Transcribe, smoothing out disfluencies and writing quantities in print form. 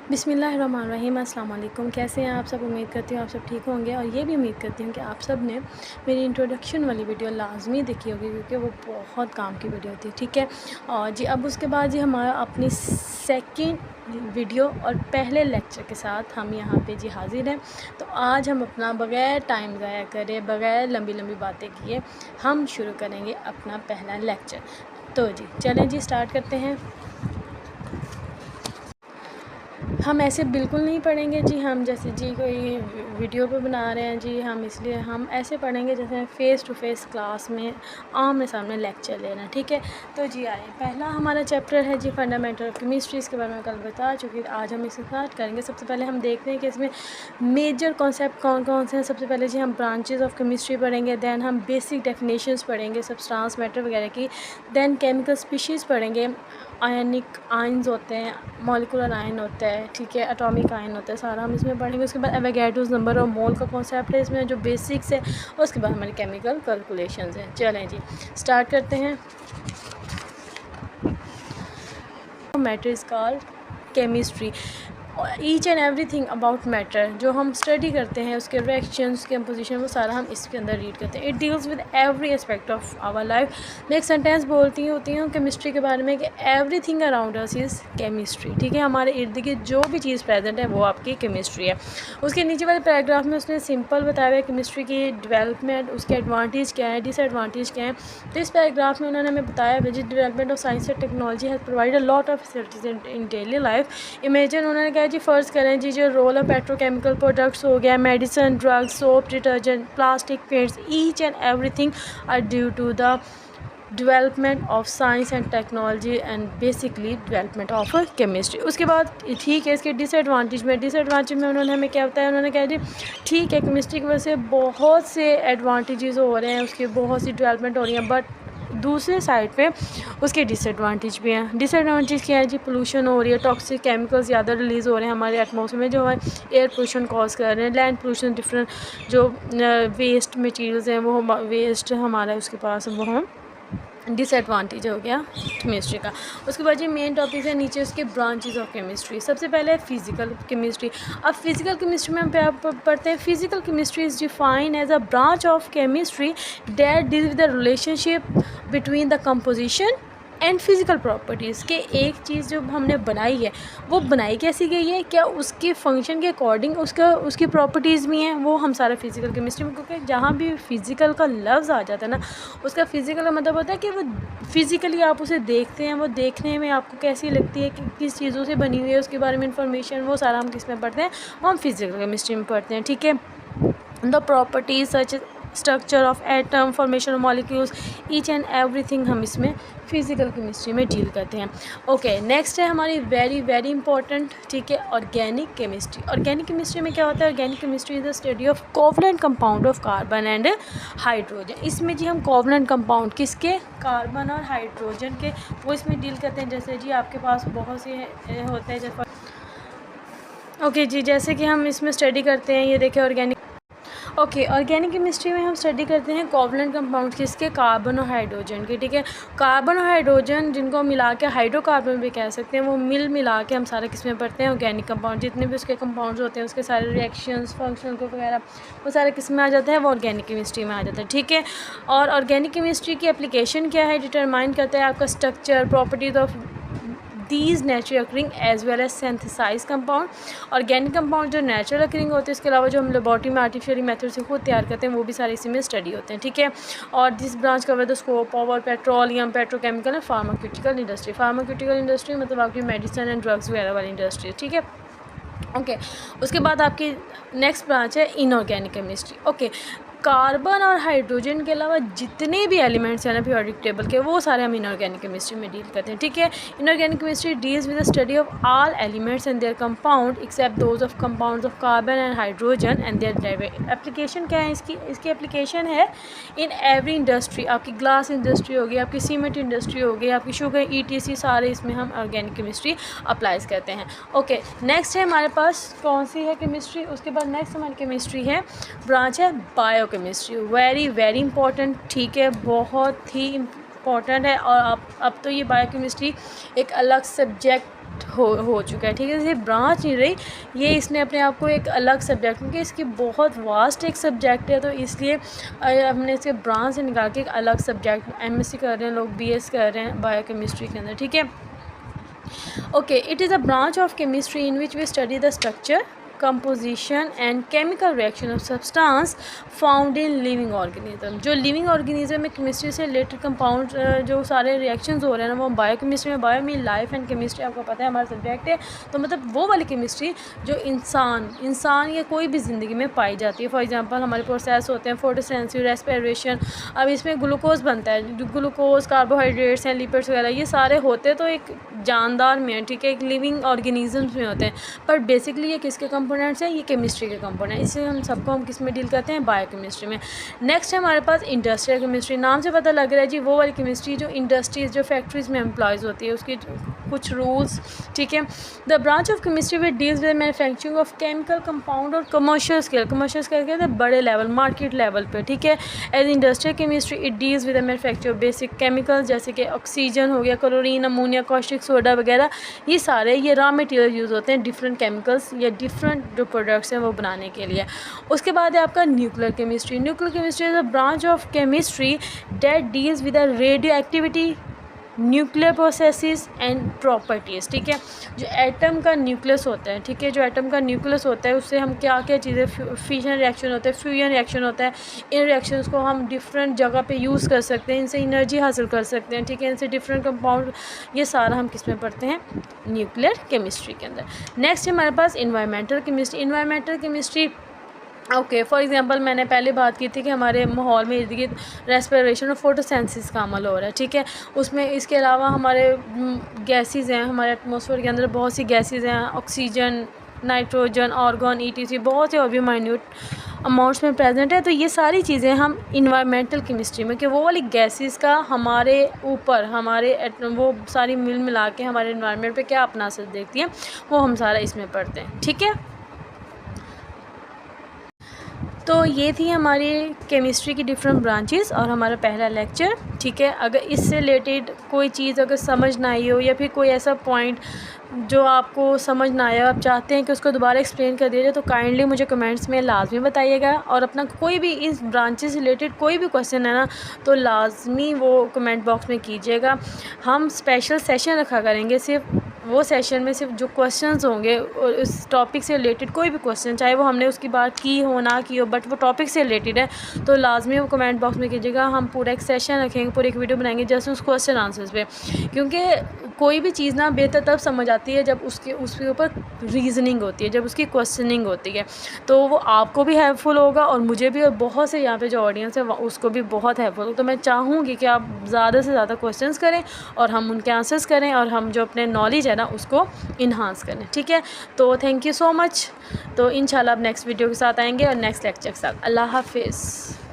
बिस्मिल्लाहिर्रहमानिर्रहीम। अस्सलाम वालेकुम। कैसे हैं आप सब? उम्मीद करती हूँ आप सब ठीक होंगे और ये भी उम्मीद करती हूँ कि आप सब ने मेरी इंट्रोडक्शन वाली वीडियो लाजमी देखी होगी क्योंकि वो बहुत काम की वीडियो थी। ठीक है। और जी अब उसके बाद जी हमारा अपनी सेकंड वीडियो और पहले लेक्चर के साथ हम यहाँ पे जी हाज़िर हैं। तो आज हम अपना बग़ैर टाइम ज़ाया करे, बग़ैर लंबी लंबी बातें किए हम शुरू करेंगे अपना पहला लेक्चर। तो जी चलें जी स्टार्ट करते हैं। हम ऐसे बिल्कुल नहीं पढ़ेंगे जी, हम जैसे जी कोई वीडियो पे बना रहे हैं जी, हम इसलिए हम ऐसे पढ़ेंगे जैसे फ़ेस टू फेस क्लास में आमने सामने लेक्चर लेना। ठीक है। तो जी आए, पहला हमारा चैप्टर है जी फंडामेंटल ऑफ केमिस्ट्री। इसके बारे में कल बता चुकी, आज हम इसे स्टार्ट करेंगे। सबसे पहले हम देखते हैं कि इसमें मेजर कॉन्सेप्ट कौन कौन से हैं। सबसे पहले जी हम ब्रांचेज ऑफ केमिस्ट्री पढ़ेंगे, दैन हम बेसिक डेफिनेशंस पढ़ेंगे सब्सटेंस मैटर वगैरह की, दैन केमिकल स्पीशीज़ पढ़ेंगे, आयनिक आयन्स होते हैं, मॉलिक्यूलर आयन होता है, ठीक है, एटॉमिक आयन होता है, सारा हम इसमें पढ़ेंगे। उसके बाद एवोगैड्रोस नंबर और मोल का कॉन्सेप्ट है इसमें जो बेसिक्स है। उसके बाद हमारी केमिकल कैलकुलेशंस हैं। चलें जी स्टार्ट करते हैं। Matter is called chemistry. Each and everything about matter जो हम स्टडी करते हैं, उसके रिएक्शंस, कंपोजिशन, वो सारा हम इसके अंदर रीड करते हैं। It deals with every aspect of our life. मैं एक सेंटेंस बोलती हूँ केमिस्ट्री के बारे में कि everything around us is chemistry. ठीक है, हमारे इर्द गिर्द जो भी चीज़ प्रेजेंट है वो आपकी केमिस्ट्री है। उसके नीचे वाले पैराग्राफ में उसने सिंपल बताया हुआ है केमिस्ट्री की डेवलपमेंट, उसके एडवांटेज क्या है, डिसएडवांटेज क्या है। तो इस पैराग्राफ में उन्होंने हमें बताया है development of science and technology has provided a lot of facilities in daily life. Imagine उन्होंने कहा जी फ़र्ज़ करें जी जो रोल ऑफ पेट्रोकेमिकल प्रोडक्ट्स हो गया, medicine, drugs, soap, detergent, plastic, paints, each and everything are due to the development of science and technology and basically development of chemistry. उसके बाद ठीक है, इसके डिसएडवांटेज में उन्होंने हमें क्या बताया, उन्होंने कहा जी ठीक है केमिस्ट्री की वजह से बहुत से एडवांटेजेस हो रहे हैं, उसकी बहुत सी डेवलपमेंट हो रही है, बट दूसरे साइड पे उसके डिसएडवांटेज भी हैं। डिसएडवांटेज क्या है जी, पोल्यूशन हो रही है, टॉक्सिक केमिकल्स ज़्यादा रिलीज़ हो रहे हैं हमारे एटमॉस्फेयर में जो हमारे एयर पोल्यूशन कॉज कर रहे हैं, लैंड पोल्यूशन, डिफरेंट जो वेस्ट मटेरियल्स हैं वो वेस्ट हमारा उसके पास वो हम डिसएडवांटेज हो गया केमिस्ट्री का। उसके बाद ये मेन टॉपिक है नीचे उसके ब्रांचेस ऑफ केमिस्ट्री। सबसे पहले फिजिकल केमिस्ट्री। अब फिजिकल केमिस्ट्री में हम पढ़ते हैं physical chemistry is defined as a branch of chemistry that deal with the relationship between the composition and physical properties के एक चीज़ जो हमने बनाई है वो बनाई कैसी गई है, क्या उसके फंक्शन के अकॉर्डिंग उसकी प्रॉपर्टीज़ भी हैं, वो हम सारा फिज़िकल केमिस्ट्री में। क्योंकि जहाँ भी फिज़िकल का लफ्ज़ आ जाता है ना, उसका फ़िज़िकल का मतलब होता है कि वो फिज़िकली आप उसे देखते हैं, वो देखने में आपको कैसी लगती है, कि किस चीज़ों से बनी हुई है, उसके बारे में इंफॉर्मेशन, वो सारा हम किस में पढ़ते हैं, वो हम फिज़िकल केमिस्ट्री में पढ़ते हैं। ठीक है। The properties such structure of atom, formation of molecules, each and everything हम इसमें फिज़िकल केमिस्ट्री में डील करते हैं। ओके, नेक्स्ट है हमारी वेरी वेरी इंपॉर्टेंट, ठीक है, ऑर्गेनिक केमिस्ट्री। ऑर्गेनिक केमिस्ट्री में क्या होता है, organic chemistry is the study of covalent compound of carbon and hydrogen. इसमें जी हम कोवलेंट कंपाउंड किसके, कार्बन और हाइड्रोजन के, वो इसमें डील करते हैं। जैसे जी आपके पास बहुत से होते हैं जैसे ओके जी, जैसे कि हम इसमें स्टडी करते हैं, ये देखें ऑर्गेनिक ऑर्गेनिक केमिस्ट्री में हम स्टडी करते हैं कोवलेंट कंपाउंड किसके, कार्बन और हाइड्रोजन के। ठीक है, कार्बन और हाइड्रोजन जिनको मिला के हाइड्रोकार्बन भी कह सकते हैं, वो मिला के हम सारे किस में पढ़ते हैं, ऑर्गेनिक कंपाउंड। जितने भी उसके कंपाउंड्स होते हैं उसके सारे रिएक्शंस, फंक्शन को वगैरह वो सारे किस में आ जाता है, वो ऑर्गेनिक केमिस्ट्री में आ जाता है। ठीक है, और ऑर्गेनिक केमिस्ट्री की एप्लीकेशन क्या है, डिटरमाइन करता है आपका structure, properties of these natural occurring as well as synthesize compound. Organic compound जो नेचुरल अकरिंग होते हैं, इसके अलावा जो हम लेबॉर्ट्री में आर्टिफिशियल मेथड से खुद तैयार करते हैं, वो भी सारे इसी में स्टडी होते हैं। ठीक है, और this branch cover the scope of petroleum, petrochemical and pharmaceutical industry. Pharmaceutical industry मतलब आपकी मेडिसिन एंड ड्रग्स वगैरह वाली इंडस्ट्री। ठीक है, ओके। उसके बाद आपकी नेक्स्ट ब्रांच है इनऑर्गेनिक केमिस्ट्री। ओके, कार्बन और हाइड्रोजन के अलावा जितने भी एलिमेंट्स हैं ना पीरियोडिक टेबल के, वो सारे हम इनऑर्गेनिक केमिस्ट्री में डील करते हैं। ठीक है, inorganic chemistry deals with the study of all elements and their compound except those of compounds of carbon and hydrogen and their derivative. Application क्या है इसकी एप्लीकेशन है इन एवरी इंडस्ट्री। आपकी ग्लास इंडस्ट्री होगी, आपकी सीमेंट इंडस्ट्री होगी, आपकी sugar, ETC, सारे इसमें हम ऑर्गेनिक केमिस्ट्री अप्लाइज करते हैं। ओके, नेक्स्ट है हमारे पास कौन सी है केमिस्ट्री, उसके बाद नेक्स्ट हमारी केमिस्ट्री है ब्रांच है bio chemistry. Very very important, ठीक है, बहुत ही इम्पॉर्टेंट है। और अब तो ये बायोकेमिस्ट्री एक अलग सब्जेक्ट हो चुका है, ठीक है। ये ब्रांच नहीं रही, ये इसने अपने आप को एक अलग सब्जेक्ट, क्योंकि इसकी बहुत वास्ट एक सब्जेक्ट है, तो इसलिए हमने इसके ब्रांच से निकाल के एक अलग सब्जेक्ट, एमएससी कर रहे हैं लोग, बीएस कर रहे हैं बायोकेमिस्ट्री के अंदर, ठीक है। Okay, it is a branch of chemistry in which we study the structure, composition and chemical reaction of substance found in living organism. जो लिविंग ऑर्गेनिज्म में केमिस्ट्री से रिलेटेड कंपाउंड जो सारे रिएक्शंस हो रहे हैं ना, वो बायोकेमिस्ट्री में, bio mean life and chemistry आपको पता है हमारा सब्जेक्ट है, तो मतलब वो वाली केमिस्ट्री जो इंसान या कोई भी ज़िंदगी में पाई जाती है। फॉर एग्जांपल हमारे प्रोसेस होते हैं फोटोसेंसिस, रेस्पिरेशन, अब इसमें ग्लूकोज बनता है, ग्लूकोज, कार्बोहाइड्रेट्स हैं, लिपिड्स वगैरह, ये सारे होते तो एक जानदार में, ठीक है, एक लिविंग ऑर्गेनिजम्स में होते हैं, पर बेसिकली ये किसके कंपोनेंट्स हैं, ये केमिस्ट्री के कंपोनेंट, इसलिए हम किस में डील करते हैं, बायोकेमिस्ट्री में। नेक्स्ट है हमारे पास इंडस्ट्रियल केमिस्ट्री। नाम से पता लग रहा है जी, वो वाली केमिस्ट्री जो इंडस्ट्रीज, जो फैक्ट्रीज में एम्प्लॉयज़ होती है, उसकी कुछ रूल्स, ठीक है। The branch of chemistry which deals with manufacturing of chemical compound और कमर्शियल स्केल कहते हैं बड़े लेवल, मार्केट लेवल पे, ठीक है। As industrial chemistry it deals with the manufacture of basic chemicals, जैसे कि ऑक्सीजन हो गया, क्लोरीन, अमोनिया, कॉस्टिक सोडा वगैरह, ये सारे ये रॉ मटेरियल यूज़ होते हैं डिफरेंट केमिकल्स या डिफरेंट जो प्रोडक्ट्स हैं वो बनाने के लिए। उसके बाद है आपका nuclear chemistry. Nuclear chemistry is a branch of chemistry that deals with the radio activity, nuclear processes and properties, ठीक है। जो एटम का न्यूक्लियस होता है, ठीक है, जो एटम का न्यूक्लियस होता है उससे हम क्या क्या चीज़ें, फिशन रिएक्शन होता है, फ्यूजन रिएक्शन होता है, इन रिएक्शंस को हम डिफरेंट जगह पे यूज़ कर सकते हैं, इनसे एनर्जी हासिल कर सकते हैं, ठीक है, इनसे डिफरेंट कंपाउंड, ये सारा हम किस में पढ़ते हैं, न्यूक्लियर केमिस्ट्री के अंदर। नेक्स्ट हमारे पास environmental chemistry. Environmental chemistry okay, for example मैंने पहले बात की थी कि हमारे माहौल में इर्द गिर्द रेस्पिरेशन और फोटोसेंसिस का अमल हो रहा है, ठीक है। उसमें इसके अलावा हमारे गैसेस हैं, हमारे एटमॉस्फेयर के अंदर बहुत सी गैसेस हैं, ऑक्सीजन, नाइट्रोजन, आर्गन, ईटीसी, बहुत से और भी माइन्यूट अमाउंट्स में प्रेजेंट है। तो ये सारी चीज़ें हम इन्वायरमेंटल केमिस्ट्री में, कि वो वाली गैसेस का हमारे ऊपर, हमारे वो सारी मिल मिला के हमारे इन्वायरमेंट पे क्या अपना असर देखती हैं, वो हम सारा इसमें पढ़ते हैं, ठीक है। तो ये थी हमारी केमिस्ट्री की डिफरेंट ब्रांचेस और हमारा पहला लेक्चर, ठीक है। अगर इससे रिलेटेड कोई चीज़ अगर समझ ना आई हो, या फिर कोई ऐसा पॉइंट जो आपको समझ ना आया, आप चाहते हैं कि उसको दोबारा एक्सप्लेन कर दिया जाए, तो काइंडली मुझे कमेंट्स में लाजमी बताइएगा। और अपना कोई भी इस ब्रांचेस से रिलेटेड कोई भी क्वेश्चन है ना, तो लाजमी वो कमेंट बॉक्स में कीजिएगा। हम स्पेशल सेशन रखा करेंगे, सिर्फ वो सेशन में सिर्फ जो क्वेश्चंस होंगे और उस टॉपिक से रिलेटेड कोई भी क्वेश्चन, चाहे वो हमने उसकी बात की हो ना की हो, बट वो टॉपिक से रिलेटेड है, तो लाजमी वो कमेंट बॉक्स में कीजिएगा। हम पूरा एक सेशन रखेंगे, पूरी एक वीडियो बनाएंगे जस्ट उस क्वेश्चन आंसर्स पे, क्योंकि कोई भी चीज़ ना बेहतर तब समझ आती है जब उसके ऊपर रीजनिंग होती है, जब उसकी क्वेश्चनिंग होती है, तो वो आपको भी हेल्पफुल होगा और मुझे भी, और बहुत से यहाँ पे जो ऑडियंस है उसको भी बहुत हेल्पफुल होगा। तो मैं चाहूँगी कि आप ज़्यादा से ज़्यादा क्वेश्चंस करें और हम उनके आंसर्स करें, और हम जो अपने नॉलेज है ना उसको इन्हांस करें, ठीक है। तो थैंक यू सो मच। तो इंशाल्लाह अब नेक्स्ट वीडियो के साथ आएंगे और नेक्स्ट लेक्चर के साथ। अल्लाह हाफिज़।